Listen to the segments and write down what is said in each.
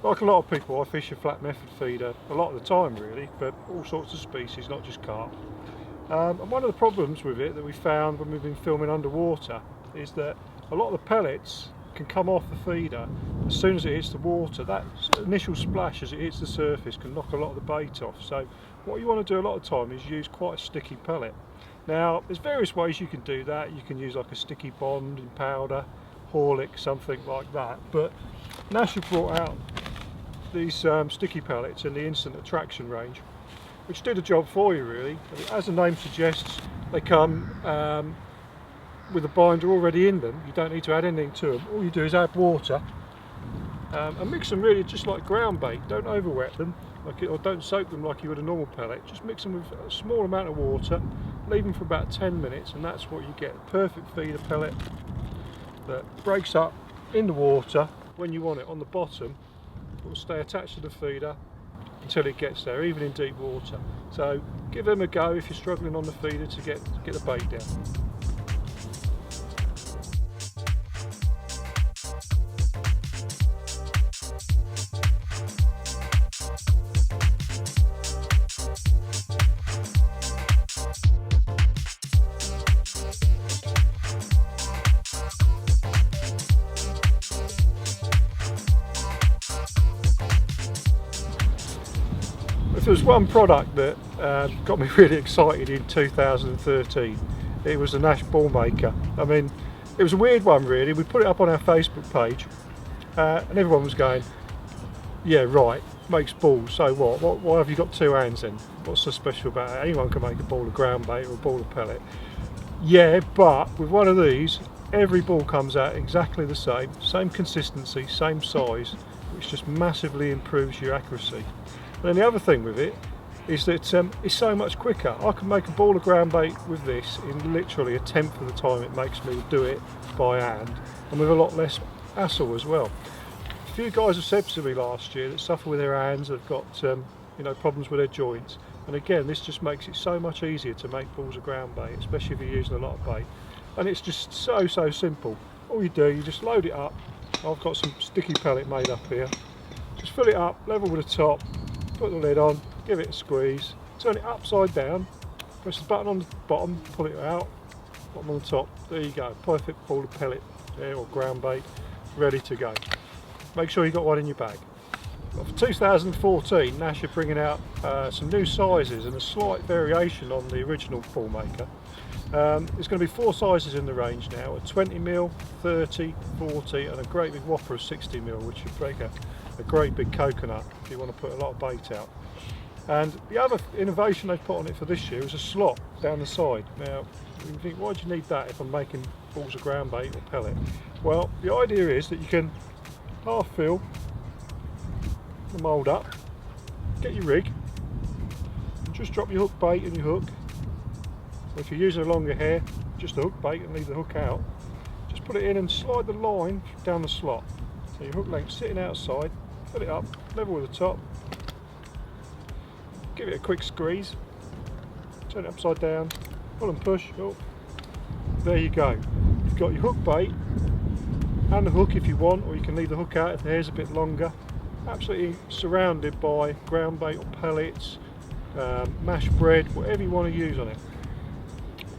Like a lot of people, I fish a flat method feeder a lot of the time really, for all sorts of species, not just carp. And one of the problems with it that we found when we've been filming underwater is that a lot of the pellets can come off the feeder as soon as it hits the water. That initial splash as it hits the surface can knock a lot of the bait off. So what you want to do a lot of the time is use quite a sticky pellet. Now there's various ways you can do that. You can use like a sticky bond in powder, Horlick, something like that. But Nash have brought out these sticky pellets in the instant attraction range, which do the job for you really. As the name suggests, they come with a binder already in them. You don't need to add anything to them. All you do is add water and mix them really just like ground bait. Don't over wet them or don't soak them like you would a normal pellet. Just mix them with a small amount of water, leave them for about 10 minutes, and that's what you get. Perfect feeder pellet that breaks up in the water when you want it on the bottom. It will stay attached to the feeder until it gets there, even in deep water. So give them a go if you're struggling on the feeder to get the bait down. If there was one product that got me really excited in 2013, it was the Nash ball maker. I mean, it was a weird one really. We put it up on our Facebook page and everyone was going, yeah right, makes balls, so what? Why have you got two hands then? What's so special about it? Anyone can make a ball of ground bait or a ball of pellet. Yeah, but with one of these, every ball comes out exactly the same consistency, same size, which just massively improves your accuracy. And then the other thing with it is that it's so much quicker. I can make a ball of ground bait with this in literally a tenth of the time it makes me do it by hand, and with a lot less hassle as well. A few guys have said to me last year that suffer with their hands, have got problems with their joints, and again this just makes it so much easier to make balls of ground bait, especially if you're using a lot of bait. And it's just so simple. All you do, you just load it up. I've got some sticky pellet made up here. Just fill it up, level with the top, put the lid on, give it a squeeze, turn it upside down, press the button on the bottom, pull it out, bottom on the top. There you go, perfect ball of pellet there, or ground bait, ready to go. Make sure you've got one in your bag. Well, for 2014, Nash are bringing out some new sizes and a slight variation on the original ball maker. There's going to be 4 sizes in the range now: a 20mm, 30, 40, and a great big whopper of 60mm, which should break a great big coconut if you want to put a lot of bait out. And the other innovation they've put on it for this year is a slot down the side. Now you think, why do you need that if I'm making balls of ground bait or pellet? Well, the idea is that you can half fill the mould up, get your rig, and just drop your hook bait and your hook. So if you're using a longer hair, just a hook bait and leave the hook out. Just put it in and slide the line down the slot. So your hook length sitting outside, fill it up, level with the top, give it a quick squeeze, turn it upside down, pull and push, oh, there you go. You've got your hook bait and the hook if you want, or you can leave the hook out if the hair's a bit longer. Absolutely surrounded by ground bait or pellets, mashed bread, whatever you want to use on it.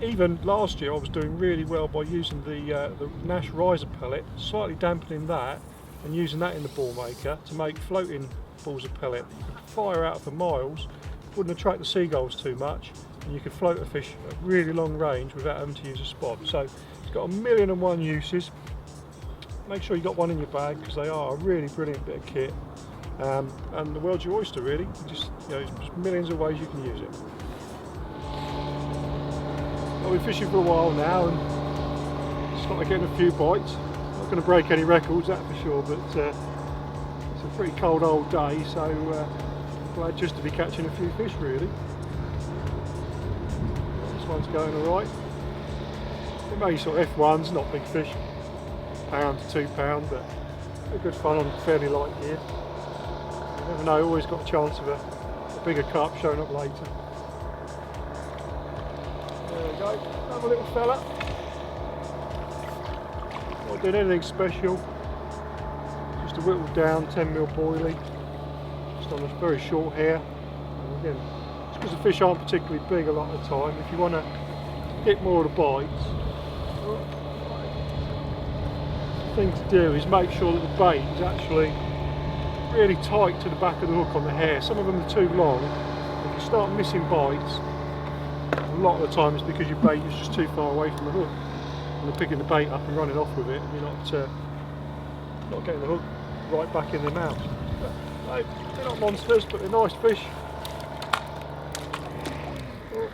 Even last year I was doing really well by using the Nash riser pellet, slightly dampening that and using that in the ball maker to make floating balls of pellet that you could fire out for miles, wouldn't attract the seagulls too much, and you could float a fish at really long range without having to use a spot. So it's got 1,000,001 uses. Make sure you got one in your bag because they are a really brilliant bit of kit, and the world's your oyster really. There's millions of ways you can use it. I've been fishing for a while now and started getting a few bites. Not going to break any records, that for sure, but it's a pretty cold old day, so glad just to be catching a few fish really. This one's going alright. It may sort of F1s, not big fish, £1 to £2, but they're good fun on fairly light gear. You never know, always got a chance of a bigger carp showing up later. There we go, another little fella. Not doing anything special, just a whittled down 10mm boilie, just on a very short hair. And again, it's because the fish aren't particularly big a lot of the time. If you want to get more of the bites, the thing to do is make sure that the bait is actually really tight to the back of the hook on the hair. Some of them are too long. If you start missing bites, a lot of the time it's because your bait is just too far away from the hook. And you're picking the bait up and running off with it, and you're not getting the hook right back in their mouth. But, they're not monsters, but they're nice fish. Oh,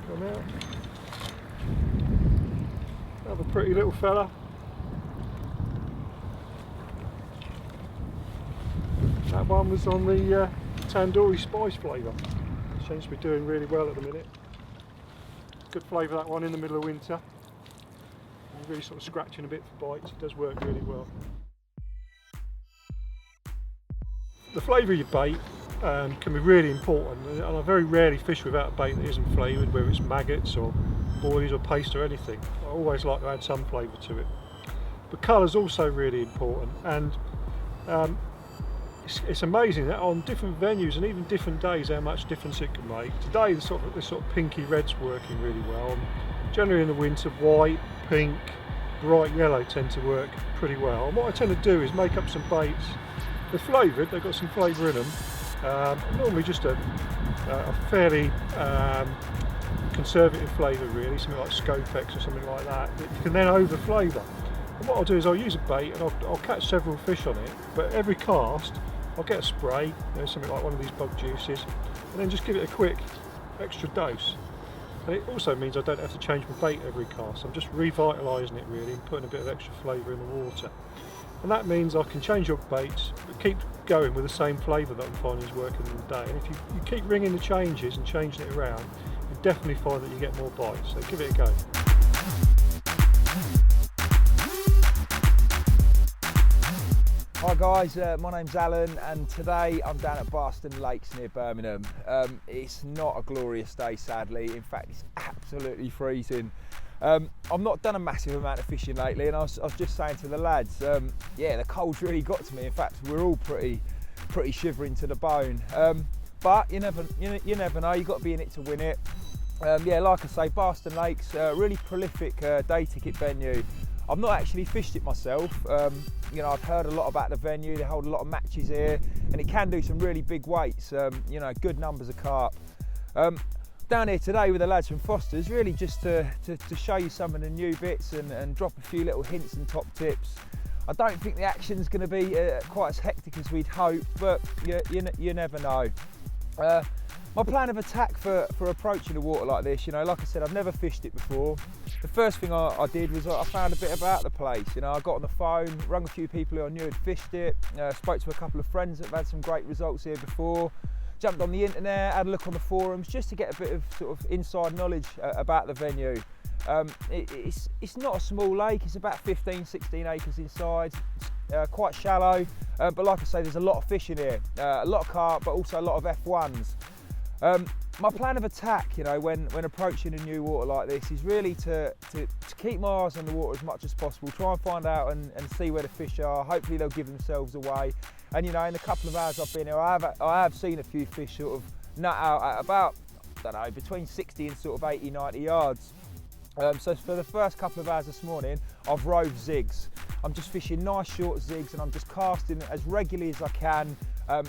come out. Another pretty little fella. That one was on the tandoori spice flavour. Seems to be doing really well at the minute. Good flavour, that one, in the middle of winter. You're really sort of scratching a bit for bites. It does work really well. The flavour of your bait can be really important, and I very rarely fish without a bait that isn't flavoured, whether it's maggots or boilies or paste or anything. I always like to add some flavour to it. But colour's also really important, and it's amazing that on different venues and even different days how much difference it can make. Today this sort of pinky red's working really well. Generally in the winter, white, pink, bright yellow tend to work pretty well. And what I tend to do is make up some baits. They're flavoured, they've got some flavour in them. Normally just a fairly conservative flavour really, something like Scopex or something like that. That you can then over flavour. And what I'll do is I'll use a bait and I'll catch several fish on it, but every cast I'll get a spray, something like one of these bug juices, and then just give it a quick extra dose. And it also means I don't have to change my bait every cast. I'm just revitalising it really and putting a bit of extra flavour in the water. And that means I can change up baits but keep going with the same flavour that I'm finding is working in the day. And if you keep ringing the changes and changing it around, you definitely find that you get more bites. So give it a go. Hi guys, my name's Alan and today I'm down at Barston Lake near Birmingham. It's not a glorious day sadly, in fact it's absolutely freezing. I've not done a massive amount of fishing lately, and I was just saying to the lads, yeah, the cold's really got to me. In fact we're all pretty shivering to the bone, but you never know, you've got to be in it to win it. Yeah, like I say, Barston Lake's a really prolific day ticket venue. I've not actually fished it myself. You know, I've heard a lot about the venue. They hold a lot of matches here, and it can do some really big weights. You know, good numbers of carp. Down here today with the lads from Foster's, really just to show you some of the new bits and drop a few little hints and top tips. I don't think the action's going to be quite as hectic as we'd hope, but you never know. My plan of attack for approaching the water like this, you know, like I said, I've never fished it before. The first thing I did was I found a bit about the place. You know, I got on the phone, rung a few people who I knew had fished it, spoke to a couple of friends that have had some great results here before, jumped on the internet, had a look on the forums just to get a bit of sort of inside knowledge about the venue. It's not a small lake, it's about 15-16 acres inside, quite shallow, but like I say, there's a lot of fish in here, a lot of carp, but also a lot of F1s. My plan of attack, you know, when approaching a new water like this is really to keep my eyes on the water as much as possible, try and find out and see where the fish are. Hopefully they'll give themselves away. And you know, in the couple of hours I've been here, I have seen a few fish sort of nut out at about, I don't know, between 60 and sort of 80, 90 yards. So for the first couple of hours this morning, I've rove zigs. I'm just fishing nice short zigs and I'm just casting as regularly as I can,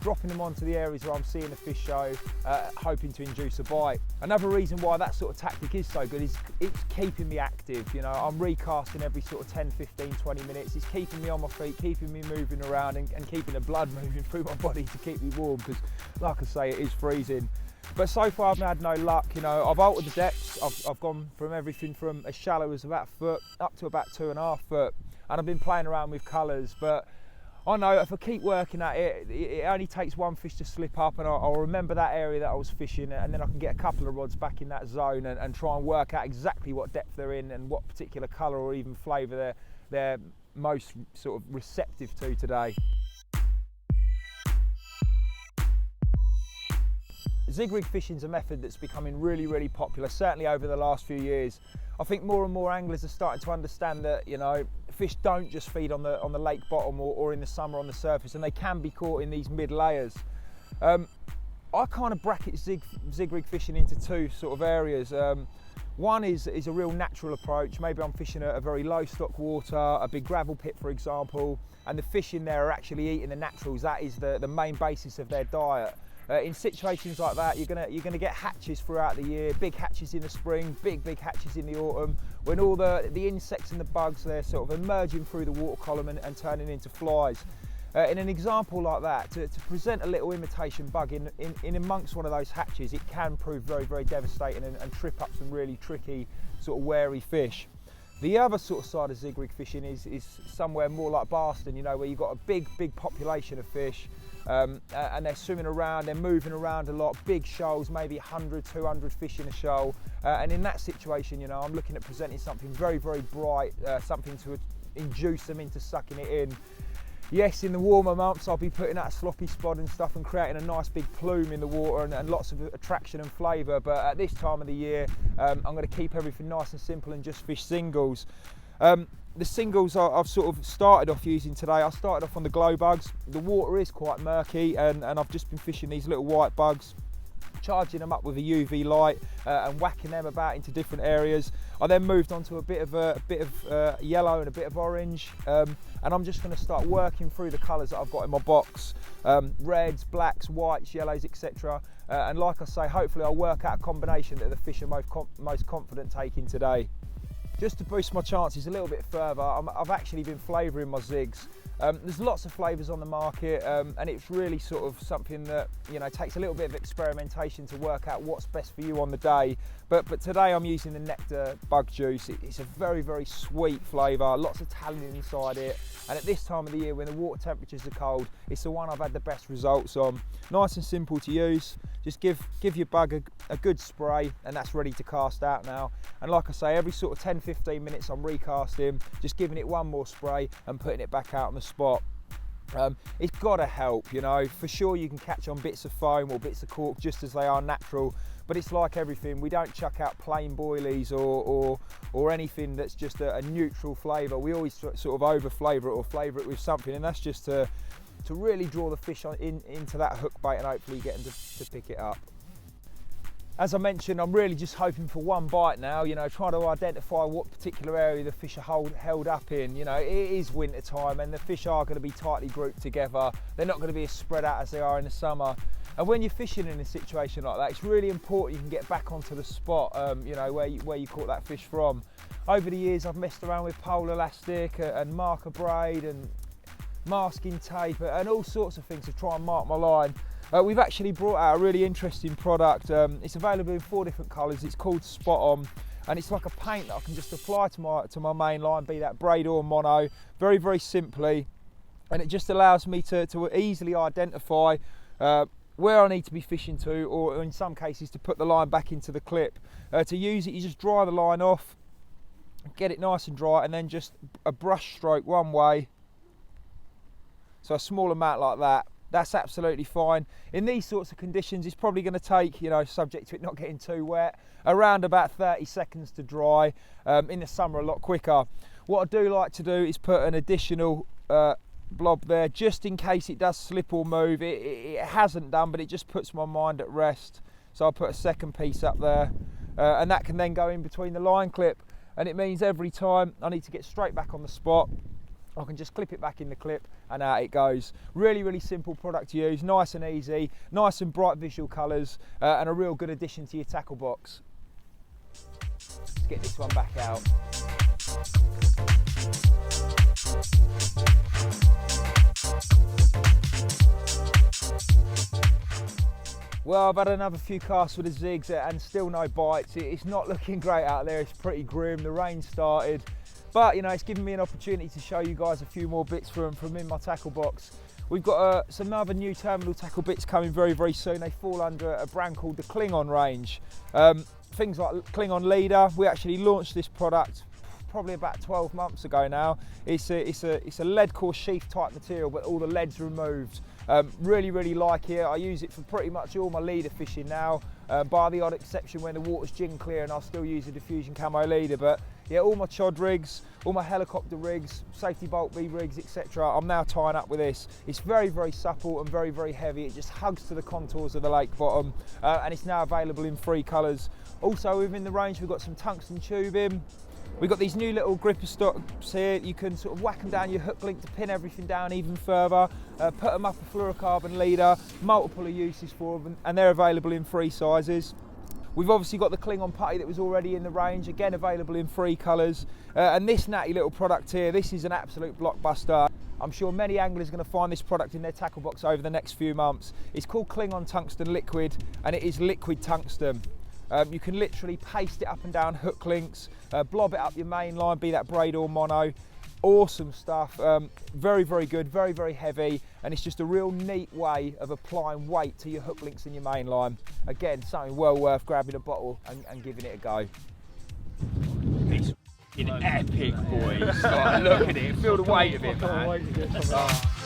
dropping them onto the areas where I'm seeing the fish show, hoping to induce a bite. Another reason why that sort of tactic is so good is it's keeping me active. You know, I'm recasting every sort of 10, 15, 20 minutes. It's keeping me on my feet, keeping me moving around and keeping the blood moving through my body to keep me warm, because like I say, it is freezing. But so far I've had no luck. You know, I've altered the depths. I've gone from everything from as shallow as about a foot up to about 2.5 foot, and I've been playing around with colours. But I know if I keep working at it, it only takes one fish to slip up, and I'll remember that area that I was fishing, and then I can get a couple of rods back in that zone and try and work out exactly what depth they're in and what particular colour or even flavour they're most sort of receptive to today. Zig rig fishing is a method that's becoming really popular, certainly over the last few years. I think more and more anglers are starting to understand that, you know, fish don't just feed on the lake bottom or in the summer on the surface, and they can be caught in these mid layers. I kind of bracket zig rig fishing into two sort of areas. One is a real natural approach. Maybe I'm fishing a very low stock water, a big gravel pit for example, and the fish in there are actually eating the naturals. That is the main basis of their diet. In situations like that, you're gonna get hatches throughout the year, big hatches in the spring, big hatches in the autumn, when all the insects and the bugs, they're sort of emerging through the water column and turning into flies. In an example like that, to present a little imitation bug in amongst one of those hatches, it can prove very devastating and trip up some really tricky, sort of wary fish. The other sort of side of zig rig fishing is somewhere more like Barston, you know, where you've got a big population of fish, and they're swimming around, they're moving around a lot, big shoals, maybe 100, 200 fish in a shoal, and in that situation, you know, I'm looking at presenting something very bright, something to induce them into sucking it in. Yes, in the warmer months I'll be putting out a sloppy spot and stuff and creating a nice big plume in the water and lots of attraction and flavour, but at this time of the year I'm going to keep everything nice and simple and just fish singles. The singles I've sort of started off using today, I started off on the glow bugs. The water is quite murky and I've just been fishing these little white bugs, charging them up with a UV light and whacking them about into different areas. I then moved on to a bit of yellow and a bit of orange, and I'm just going to start working through the colours that I've got in my box, reds, blacks, whites, yellows, etc. And like I say, hopefully I'll work out a combination that the fish are most confident taking today. Just to boost my chances a little bit further, I've actually been flavouring my zigs. There's lots of flavours on the market, and it's really sort of something that, you know, takes a little bit of experimentation to work out what's best for you on the day. But today I'm using the nectar bug juice. It's a very sweet flavour, lots of tannin inside it, and at this time of the year when the water temperatures are cold, it's the one I've had the best results on. Nice and simple to use. Just give your bug a good spray and that's ready to cast out now. And like I say, every sort of 10-15 minutes I'm recasting, just giving it one more spray and putting it back out on the spot. It's got to help, you know. For sure you can catch on bits of foam or bits of cork just as they are natural, but it's like everything, we don't chuck out plain boilies or anything that's just a neutral flavour. We always sort of over flavour it or flavour it with something, and that's just to really draw the fish into that hook bait and hopefully get them to pick it up. As I mentioned, I'm really just hoping for one bite now, you know, trying to identify what particular area the fish are held up in. You know, it is winter time and the fish are going to be tightly grouped together. They're not going to be as spread out as they are in the summer. And when you're fishing in a situation like that, it's really important you can get back onto the spot, you know, where you caught that fish from. Over the years, I've messed around with pole elastic and marker braid and masking tape and all sorts of things to try and mark my line. We've actually brought out a really interesting product. It's available in 4 different colours. It's called Spot On, and it's like a paint that I can just apply to my main line, be that braid or mono, very simply, and it just allows me to easily identify where I need to be fishing to, or in some cases to put the line back into the clip. To use it, you just dry the line off, get it nice and dry, and then just a brush stroke one way. So a small amount like that, that's absolutely fine. In these sorts of conditions, it's probably going to take, you know, subject to it not getting too wet, around about 30 seconds to dry. In the summer, a lot quicker. What I do like to do is put an additional blob there, just in case it does slip or move. It hasn't done, but it just puts my mind at rest. So I'll put a second piece up there, and that can then go in between the line clip. And it means every time I need to get straight back on the spot, I can just clip it back in the clip and out it goes. Really simple product to use, nice and easy, nice and bright visual colours, and a real good addition to your tackle box. Let's get this one back out. Well, I've had another few casts with the zigs and still no bites. It's not looking great out there, it's pretty grim, the rain started. But, you know, it's given me an opportunity to show you guys a few more bits from in my tackle box. We've got some other new terminal tackle bits coming very soon. They fall under a brand called the Klingon range. Things like Klingon Leader. We actually launched this product probably about 12 months ago now. It's a lead core sheath type material, but all the lead's removed. Really like it. I use it for pretty much all my leader fishing now, bar the odd exception when the water's gin clear and I'll still use a diffusion camo leader, but yeah, all my chod rigs, all my helicopter rigs, safety bolt bead rigs, etc. I'm now tying up with this. It's very, very supple and very, very heavy. It just hugs to the contours of the lake bottom, and it's now available in 3 colours. Also within the range, we've got some tungsten tubing. We've got these new little gripper stops here. You can sort of whack them down your hook link to pin everything down even further. Put them up a fluorocarbon leader, multiple uses for them, and they're available in 3 sizes. We've obviously got the Klingon putty that was already in the range, again available in 3 colours. And this natty little product here, this is an absolute blockbuster. I'm sure many anglers are going to find this product in their tackle box over the next few months. It's called Klingon Tungsten Liquid, and it is liquid tungsten. You can literally paste it up and down hook links, blob it up your main line, be that braid or mono. Awesome stuff, very, very good, very, very heavy, and it's just a real neat way of applying weight to your hook links in your main line. Again, something well worth grabbing a bottle and giving it a go. It's epic, boys. Like, look at it, feel the weight of it, man.